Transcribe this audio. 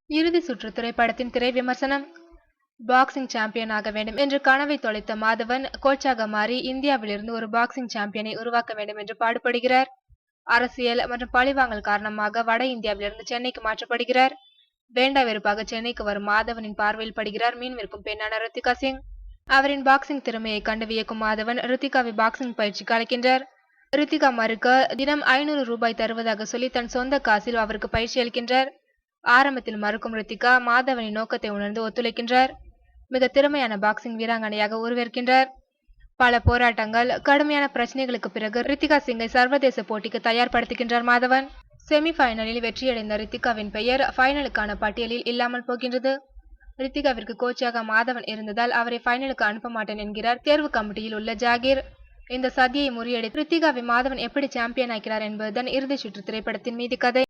இறுதி சுற்று திரைப்படத்தின் திரை விமர்சனம். பாக்ஸிங் சாம்பியன் ஆக வேண்டும் என்று கனவை தொலைத்த மாதவன் கோச்சாக மாறி இந்தியாவிலிருந்து ஒரு பாக்ஸிங் சாம்பியனை உருவாக்க வேண்டும் என்று பாடுபடுகிறார். அரசியல் மற்றும் பழிவாங்கல் காரணமாக வட இந்தியாவிலிருந்து சென்னைக்கு மாற்றப்படுகிறார். வேண்டா வெறுப்பாக சென்னைக்கு வரும் மாதவனின் பார்வையில் படுகிறார் மீன் விற்கும் பெண்ணான ரித்திகா சிங். அவரின் பாக்ஸிங் திறமையை கண்டு வியக்கும் மாதவன் ரித்திகாவை பாக்ஸிங் பயிற்சிக்கு அழைக்கின்றார். ரித்திகா மறுக்க தினம் 500 ரூபாய் தருவதாக சொல்லி தன் சொந்த காசில் அவருக்கு பயிற்சி அளிக்கின்றார். ஆரம்பத்தில் மறுக்கும் ரித்திகா மாதவனின் நோக்கத்தை உணர்ந்து ஒத்துழைக்கின்றார். மிக திறமையான பாக்ஸிங் வீராங்கனையாக உருவெடுக்கின்றார். பல போராட்டங்கள் கடுமையான பிரச்சனைகளுக்கு பிறகு ரித்திகா சிங்கை சர்வதேச போட்டிக்கு தயார்படுத்துகின்றார் மாதவன். செமிஃபைனலில் வெற்றியடைந்த ரித்திகாவின் பெயர் ஃபைனலுக்கான பட்டியலில் இல்லாமல் போகின்றது. ரித்திகாவிற்கு கோச்சாக மாதவன் இருந்ததால் அவரை ஃபைனலுக்கு அனுப்ப மாட்டேன் என்கிறார் தேர்வு கமிட்டியில் உள்ள ஜாகீர். இந்த சதியை முறியடித்து ரித்திகாவை மாதவன் எப்படி சாம்பியன் ஆக்கிறார் என்பதுதான் இறுதி சுற்று திரைப்படத்தின் மீதி கதை.